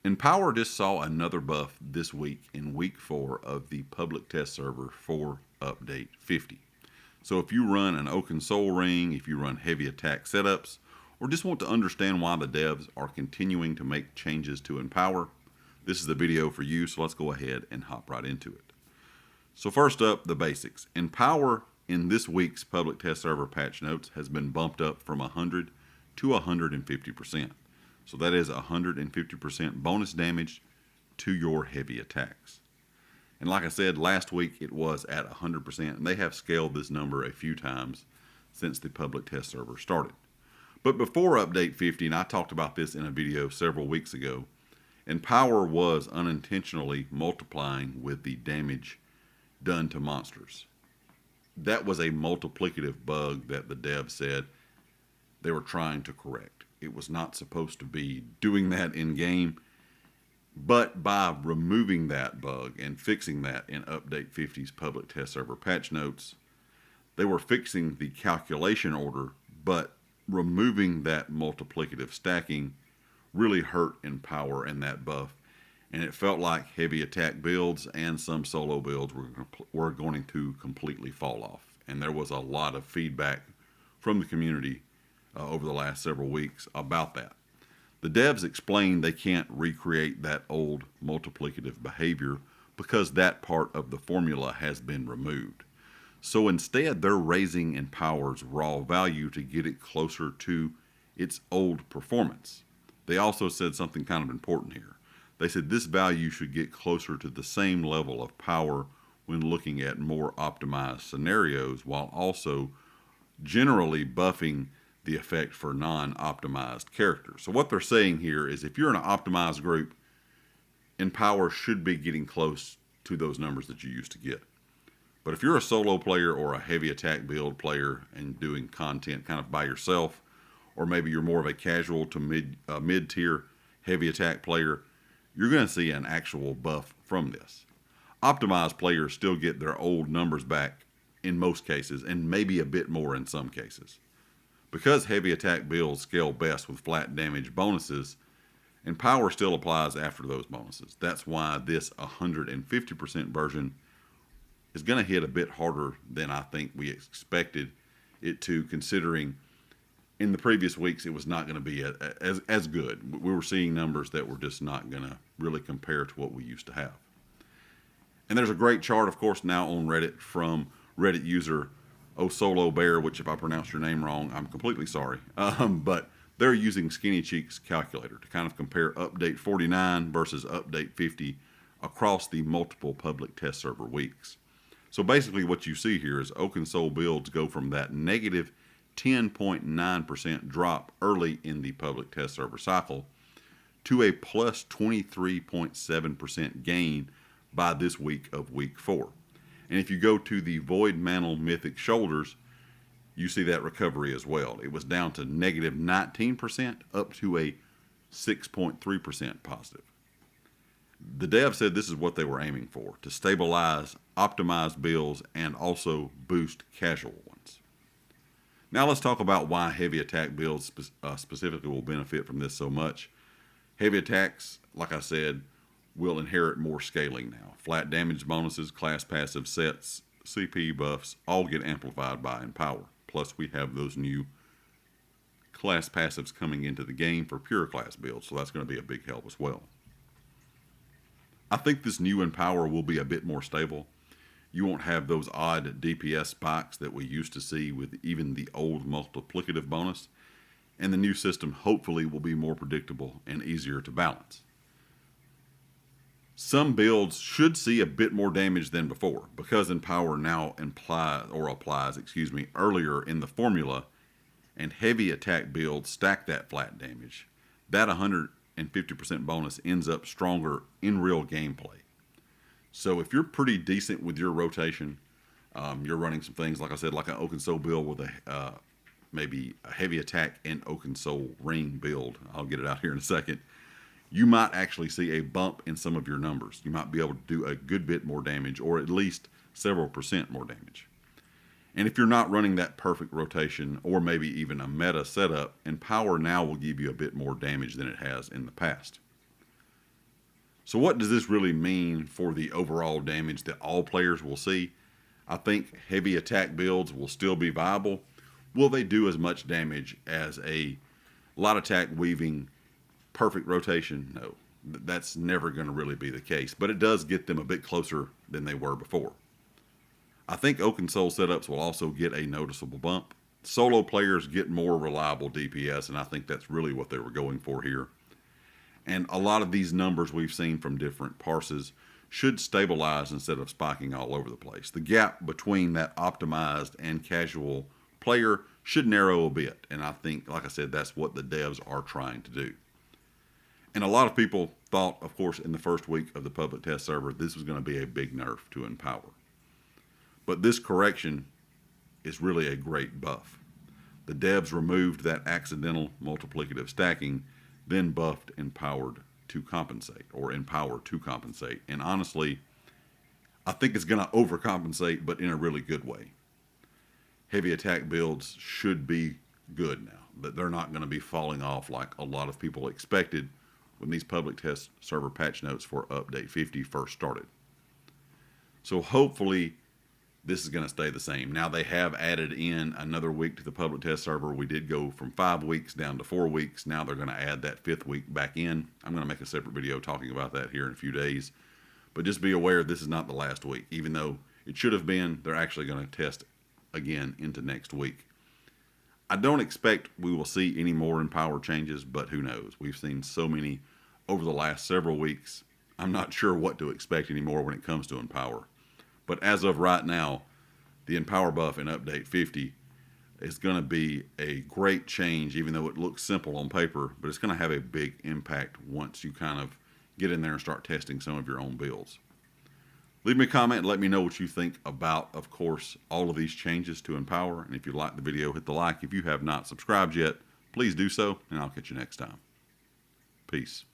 And Power just saw another buff this week in week 4 of the public test server for update 50. So if you run an Oakensoul ring, if you run heavy attack setups, or just want to understand why the devs are continuing to make changes to Empower, this is the video for you, so let's go ahead and hop right into it. So first up, the basics. Empower in this week's public test server patch notes has been bumped up from 100 to 150%. So that is 150% bonus damage to your heavy attacks. And like I said, last week it was at 100%, and they have scaled this number a few times since the public test server started. But before update 50, and I talked about this in a video several weeks ago, Empower was unintentionally multiplying with the damage done to monsters. That was a multiplicative bug that the dev said they were trying to correct. It was not supposed to be doing that in game, but by removing that bug and fixing that in Update 50's public test server patch notes, they were fixing the calculation order, but removing that multiplicative stacking really hurt Empower and that buff. And it felt like heavy attack builds and some solo builds were going to completely fall off. And there was a lot of feedback from the community over the last several weeks about that. The devs explained they can't recreate that old multiplicative behavior because that part of the formula has been removed. So instead, they're raising Empower's raw value to get it closer to its old performance. They also said something kind of important here. They said this value should get closer to the same level of power when looking at more optimized scenarios, while also generally buffing the effect for non-optimized characters. So what they're saying here is if you're in an optimized group, Empower should be getting close to those numbers that you used to get. But if you're a solo player or a heavy attack build player and doing content kind of by yourself, or maybe you're more of a casual to mid-tier heavy attack player, you're going to see an actual buff from this. Optimized players still get their old numbers back in most cases, and maybe a bit more in some cases. Because heavy attack builds scale best with flat damage bonuses, and power still applies after those bonuses. That's why this 150% version is going to hit a bit harder than I think we expected it to, considering in the previous weeks it was not going to be as good. We were seeing numbers that were just not going to really compare to what we used to have. And there's a great chart, of course, now on Reddit from Reddit user Solo Bear, which if I pronounced your name wrong, I'm completely sorry. But they're using Skinny Cheeks calculator to kind of compare update 49 versus update 50 across the multiple public test server weeks. So basically what you see here is Oakensoul builds go from that negative 10.9% drop early in the public test server cycle to a plus 23.7% gain by this week of week 4. And if you go to the Void Mantle Mythic Shoulders, you see that recovery as well. It was down to negative 19% up to a 6.3% positive. The dev said this is what they were aiming for, to stabilize optimized builds and also boost casual ones. Now let's talk about why heavy attack builds specifically will benefit from this so much. Heavy attacks, like I said, will inherit more scaling now. Flat damage bonuses, class passive sets, CP buffs all get amplified by Empower. Plus we have those new class passives coming into the game for pure class builds, so that's going to be a big help as well. I think this new Empower will be a bit more stable. You won't have those odd DPS spikes that we used to see with even the old multiplicative bonus, and the new system hopefully will be more predictable and easier to balance. Some builds should see a bit more damage than before because Empower now applies earlier in the formula, and heavy attack builds stack that flat damage. That 150% bonus ends up stronger in real gameplay. So if you're pretty decent with your rotation, you're running some things, like I said, like an Oakensoul build with maybe a heavy attack and Oakensoul ring build. I'll get it out here in a second. You might actually see a bump in some of your numbers. You might be able to do a good bit more damage, or at least several percent more damage. And if you're not running that perfect rotation, or maybe even a meta setup, Empower now will give you a bit more damage than it has in the past. So what does this really mean for the overall damage that all players will see? I think heavy attack builds will still be viable. Will they do as much damage as a light attack weaving perfect rotation? No. That's never going to really be the case, but it does get them a bit closer than they were before. I think Oakensoul setups will also get a noticeable bump. Solo players get more reliable DPS, and I think that's really what they were going for here. And a lot of these numbers we've seen from different parses should stabilize instead of spiking all over the place. The gap between that optimized and casual player should narrow a bit, and I think, like I said, that's what the devs are trying to do. And a lot of people thought, of course, in the first week of the public test server, this was going to be a big nerf to Empower. But this correction is really a great buff. The devs removed that accidental multiplicative stacking, then buffed Empower to compensate. And honestly, I think it's going to overcompensate, but in a really good way. Heavy attack builds should be good now, but they're not going to be falling off like a lot of people expected when these public test server patch notes for update 50 first started. So hopefully this is going to stay the same. Now they have added in another week to the public test server. We did go from 5 weeks down to 4 weeks. Now they're going to add that 5th week back in. I'm going to make a separate video talking about that here in a few days. But just be aware this is not the last week. Even though it should have been, they're actually going to test again into next week. I don't expect we will see any more Empower changes, but who knows? We've seen so many over the last several weeks. I'm not sure what to expect anymore when it comes to Empower. But as of right now, the Empower buff in update 50 is going to be a great change, even though it looks simple on paper, but it's going to have a big impact once you kind of get in there and start testing some of your own builds. Leave me a comment and let me know what you think about, of course, all of these changes to Empower. And if you like the video, hit the like. If you have not subscribed yet, please do so, and I'll catch you next time. Peace.